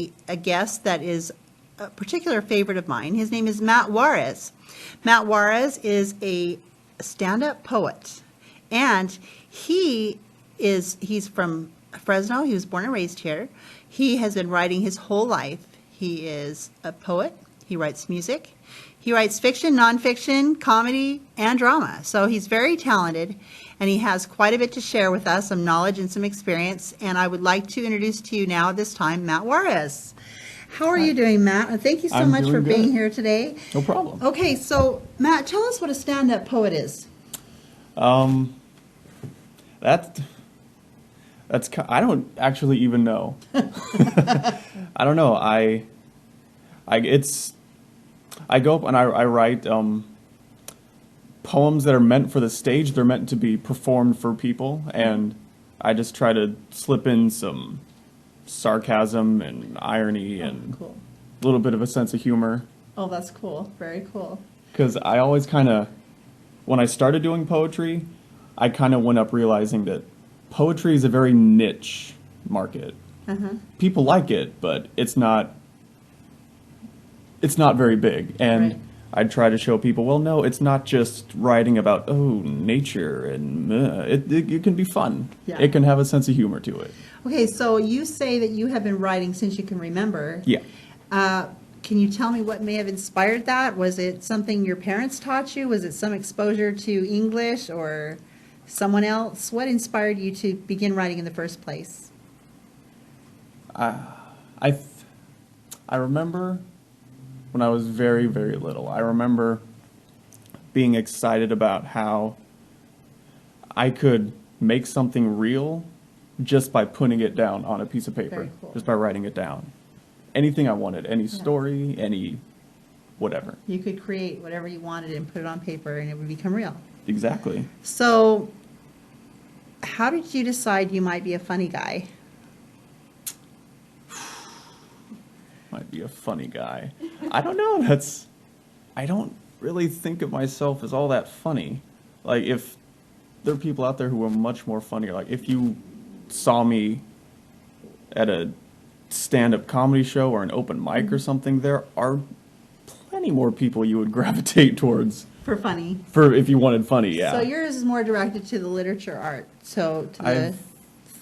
a guest that is a particular favorite of mine. His name is Matt Juarez. Matt Juarez is a stand-up poet, and he's from Fresno. He was born and raised here. He has been writing his whole life. He is a poet. He writes music. He writes fiction, nonfiction, comedy, and drama. So he's very talented, and he has quite a bit to share with us, some knowledge and some experience. And I would like to introduce to you now at this time, Matt Juarez. How are you doing, Matt? And thank you so much for being here today. No problem. Okay, so Matt, tell us what a stand-up poet is. I don't actually even know. I don't know. I go up and I write poems that are meant for the stage. They're meant to be performed for people, and I just try to slip in some sarcasm and irony and Cool. a little bit of a sense of humor. Oh, that's cool. Very cool. Because I always when I started doing poetry, I kind of went up realizing that poetry is a very niche market. People like it, but it's not very big. And Right. I try to show people, well, no, it's not just writing about, nature, and it can be fun. Yeah. It can have a sense of humor to it. Okay, so you say that you have been writing since you can remember. Yeah. Can you tell me what may have inspired that? Was it something your parents taught you? Was it some exposure to English or someone else? What inspired you to begin writing in the first place? I remember when I was very, very little, I remember being excited about how I could make something real just by putting it down on a piece of paper, Very cool. just by writing it down. Anything I wanted, any story, any whatever. You could create whatever you wanted and put it on paper and it would become real. Exactly. So how did you decide you might be a funny guy? Might be a funny guy. I don't know. I don't really think of myself as all that funny. Like, if there are people out there who are much more funnier, like if you saw me at a stand-up comedy show or an open mic or something, there are plenty more people you would gravitate towards For funny. for if you wanted funny. Yeah. So yours is more directed to the literature art, so to the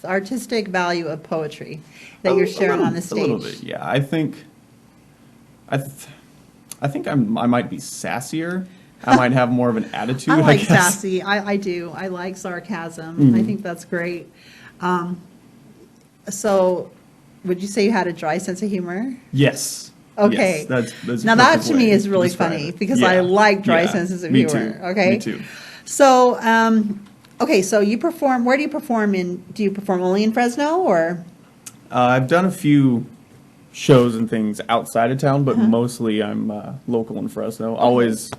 artistic value of poetry that you're sharing on the stage. A little bit, yeah. I think I might be sassier. I might have more of an attitude. I like guess. sassy. I do. I like sarcasm. I think that's great. So would you say you had a dry sense of humor? Yes. Okay. Yes, that's a Now that perfect to me way is to really describe funny it. because Yeah. I like dry Yeah. senses of Me humor. too. Okay. Me too. So, okay, so you perform, where do you perform in, do you perform only in Fresno or? I've done a few shows and things outside of town, but mostly I'm local in Fresno. Always,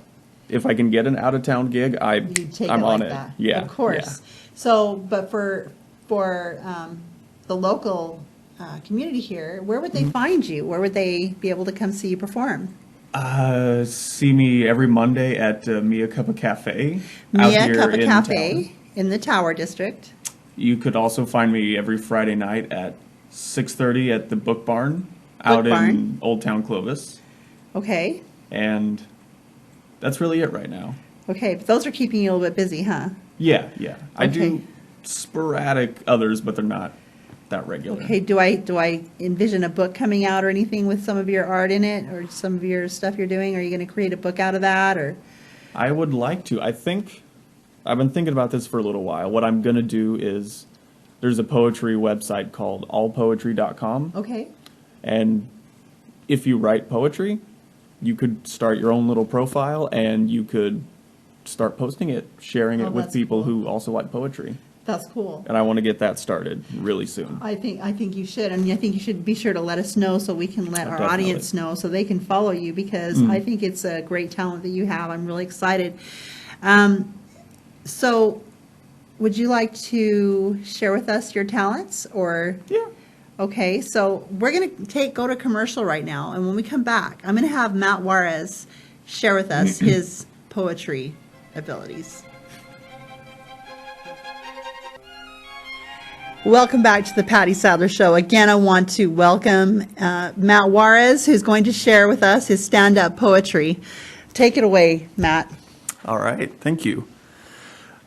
if I can get an out of town gig, You take I'm it on like it. that? Yeah. Of course. So, but for the local community here, where would Mm-hmm. they find you? Where would they be able to come see you perform? See me every Monday at Mia Cuppa Cafe out Mia here Cuppa in Cafe town. in the Tower District. You could also find me every Friday night at 6:30 at the Book Barn out Barn. in Old Town Clovis. Okay. And that's really it right now. Okay, but those are keeping you a little bit busy, huh? Yeah, yeah. I Okay. do sporadic others, but they're not that regular. Okay, do I envision a book coming out or anything with some of your art in it or some of your stuff you're doing? Are you going to create a book out of that or? I would like to. I've been thinking about this for a little while. What I'm going to do is there's a poetry website called allpoetry.com. Okay. And if you write poetry, you could start your own little profile and you could start posting it, sharing Oh, it with that's people cool. who also like poetry. That's cool. And I want to get that started really soon. I think you should, and I think you should be sure to let us know so we can let our Definitely. audience know so they can follow you because I think it's a great talent that you have. I'm really excited. So, would you like to share with us your talents or? Yeah. Okay, so we're going to go to commercial right now, and when we come back, I'm going to have Matt Juarez share with us his poetry abilities. Welcome back to the Patty Sadler Show. Again, I want to welcome Matt Juarez, who's going to share with us his stand-up poetry. Take it away, Matt. All right, thank you.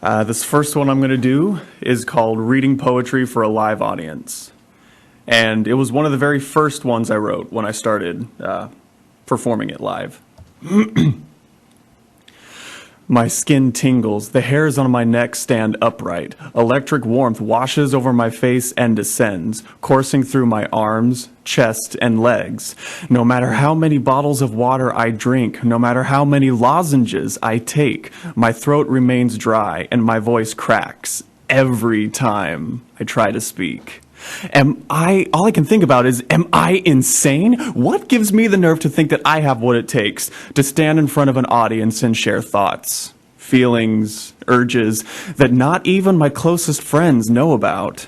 This first one I'm going to do is called Reading Poetry for a Live Audience. And it was one of the very first ones I wrote when I started performing it live. My skin tingles, the hairs on my neck stand upright. Electric warmth washes over my face and descends, coursing through my arms, chest, and legs. No matter how many bottles of water I drink, no matter how many lozenges I take, my throat remains dry and my voice cracks every time I try to speak. All I can think about is, am I insane? What gives me the nerve to think that I have what it takes to stand in front of an audience and share thoughts, feelings, urges that not even my closest friends know about?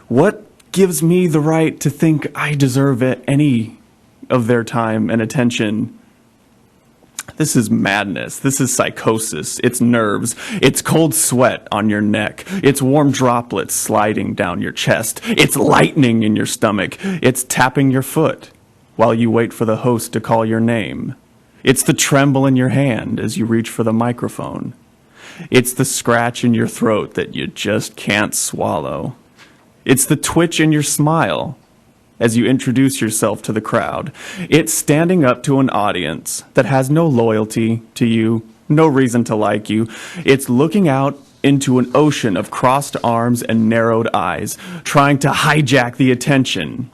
What gives me the right to think I deserve any of their time and attention? This is madness. This is psychosis. It's nerves. It's cold sweat on your neck. It's warm droplets sliding down your chest. It's lightning in your stomach. It's tapping your foot while you wait for the host to call your name. It's the tremble in your hand as you reach for the microphone. It's the scratch in your throat that you just can't swallow. It's the twitch in your smile as you introduce yourself to the crowd. It's standing up to an audience that has no loyalty to you, no reason to like you. It's looking out into an ocean of crossed arms and narrowed eyes, trying to hijack the attention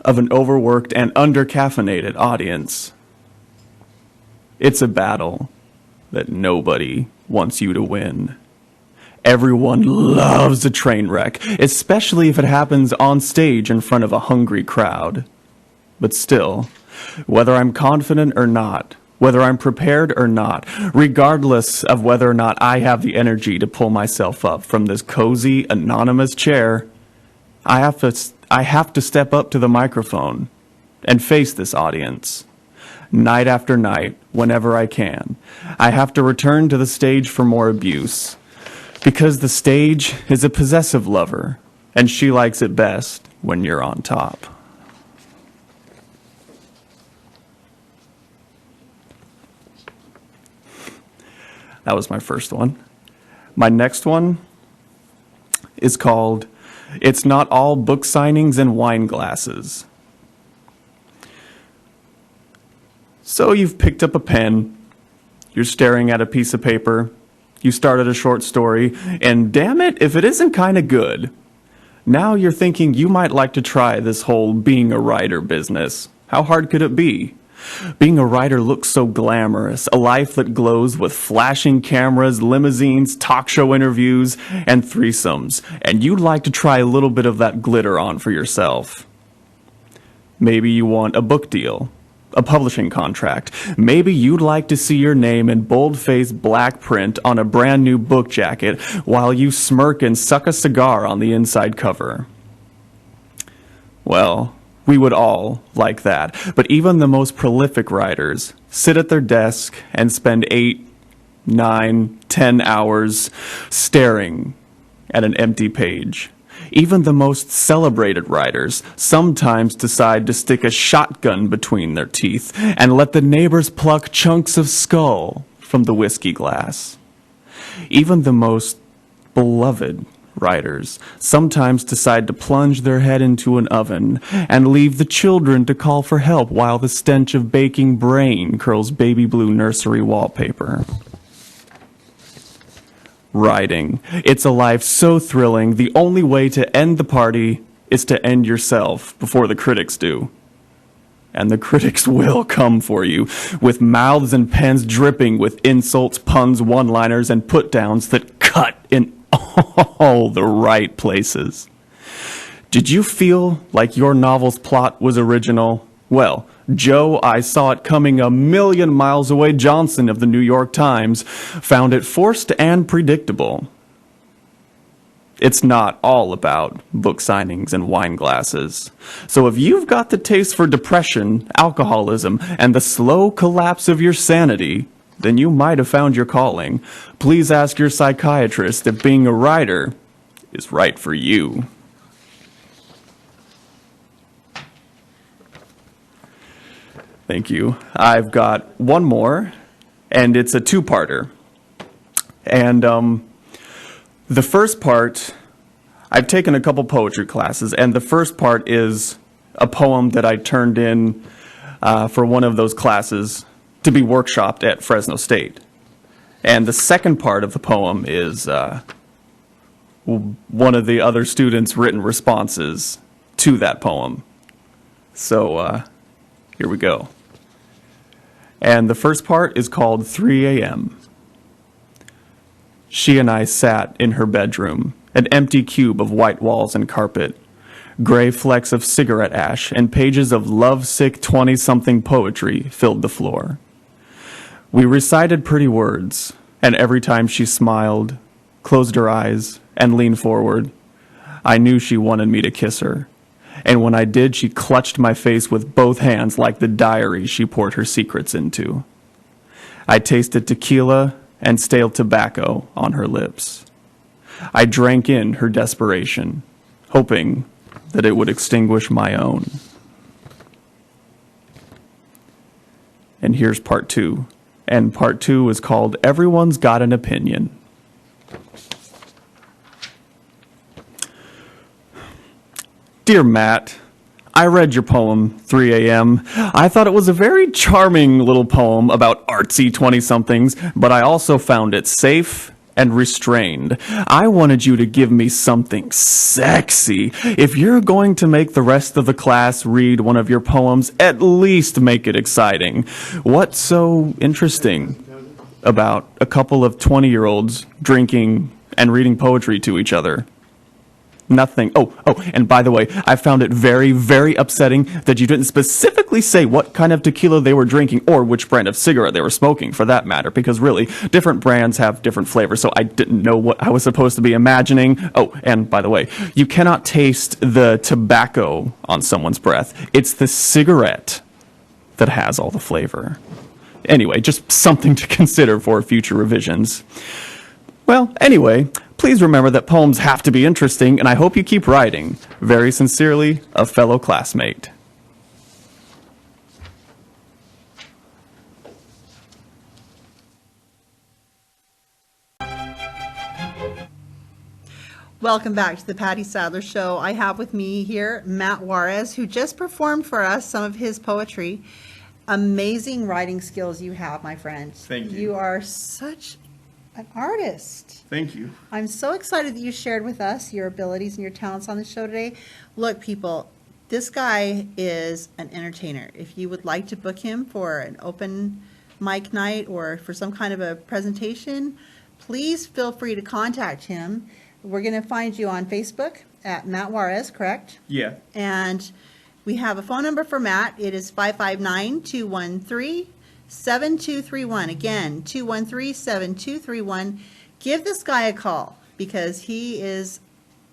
of an overworked and under-caffeinated audience. It's a battle that nobody wants you to win. Everyone loves a train wreck, especially if it happens on stage in front of a hungry crowd. But still, whether I'm confident or not, whether I'm prepared or not, regardless of whether or not I have the energy to pull myself up from this cozy, anonymous chair, I have to step up to the microphone and face this audience. Night after night, whenever I can, I have to return to the stage for more abuse. Because the stage is a possessive lover, and she likes it best when you're on top. That was my first one. My next one is called It's Not All Book Signings and Wine Glasses. So you've picked up a pen, you're staring at a piece of paper, you started a short story, and damn it, if it isn't kind of good. Now you're thinking you might like to try this whole being a writer business. How hard could it be? Being a writer looks so glamorous, a life that glows with flashing cameras, limousines, talk show interviews, and threesomes, and you'd like to try a little bit of that glitter on for yourself. Maybe you want a book deal, a publishing contract. Maybe you'd like to see your name in bold-faced black print on a brand new book jacket while you smirk and suck a cigar on the inside cover. Well, we would all like that, but even the most prolific writers sit at their desk and spend 8, 9, 10 hours staring at an empty page. Even the most celebrated writers sometimes decide to stick a shotgun between their teeth and let the neighbors pluck chunks of skull from the whiskey glass. Even the most beloved writers sometimes decide to plunge their head into an oven and leave the children to call for help while the stench of baking brain curls baby blue nursery wallpaper. Writing. It's a life so thrilling, the only way to end the party is to end yourself before the critics do. And the critics will come for you, with mouths and pens dripping with insults, puns, one-liners, and put-downs that cut in all the right places. Did you feel like your novel's plot was original? Well, Joe, I saw it coming a million miles away Johnson of the New York Times found it forced and predictable. It's not all about book signings and wine glasses. So if you've got the taste for depression, alcoholism, and the slow collapse of your sanity, then you might have found your calling. Please ask your psychiatrist if being a writer is right for you. Thank you. I've got one more, and it's a two-parter. And the first part, I've taken a couple poetry classes, and the first part is a poem that I turned in for one of those classes to be workshopped at Fresno State. And the second part of the poem is one of the other students' written responses to that poem. So here we go. And the first part is called 3 a.m. She and I sat in her bedroom, an empty cube of white walls and carpet, gray flecks of cigarette ash and pages of lovesick 20-something poetry filled the floor. We recited pretty words, and every time she smiled, closed her eyes, and leaned forward, I knew she wanted me to kiss her. And when I did, she clutched my face with both hands like the diary she poured her secrets into. I tasted tequila and stale tobacco on her lips. I drank in her desperation, hoping that it would extinguish my own. And here's part two. And part two is called Everyone's Got an Opinion. Dear Matt, I read your poem, 3 a.m. I thought it was a very charming little poem about artsy 20-somethings, but I also found it safe and restrained. I wanted you to give me something sexy. If you're going to make the rest of the class read one of your poems, at least make it exciting. What's so interesting about a couple of 20-year-olds drinking and reading poetry to each other? Nothing. Oh, and by the way, I found it very, very upsetting that you didn't specifically say what kind of tequila they were drinking or which brand of cigarette they were smoking, for that matter, because really, different brands have different flavors, so I didn't know what I was supposed to be imagining. Oh, and by the way, you cannot taste the tobacco on someone's breath. It's the cigarette that has all the flavor. Anyway, just something to consider for future revisions. Well, anyway, please remember that poems have to be interesting, and I hope you keep writing. Very sincerely, a fellow classmate. Welcome back to the Patty Sadler Show. I have with me here Matt Juarez, who just performed for us some of his poetry. Amazing writing skills you have, my friend. Thank you. You are such an artist. Thank you. I'm so excited that you shared with us your abilities and your talents on the show today. Look, people, this guy is an entertainer. If you would like to book him for an open mic night or for some kind of a presentation, please feel free to contact him. We're going to find you on Facebook at Matt Juarez, correct? Yeah. And we have a phone number for Matt. It is 559-213-7231. Again, 213-7231. Give this guy a call because he is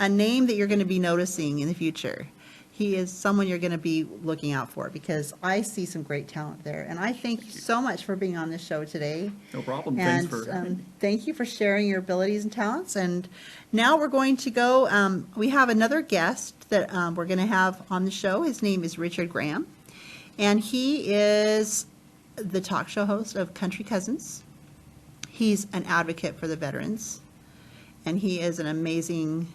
a name that you're going to be noticing in the future. He is someone you're going to be looking out for because I see some great talent there. And I thank you so much for being on this show today. No problem. And Thanks for thank you for sharing your abilities and talents. And now we're going to go, we have another guest that we're going to have on the show. His name is Richard Graham. And he is the talk show host of Country Cousins. He's an advocate for the veterans. And he is an amazing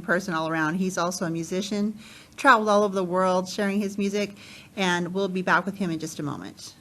person all around. He's also a musician, traveled all over the world sharing his music, and we'll be back with him in just a moment.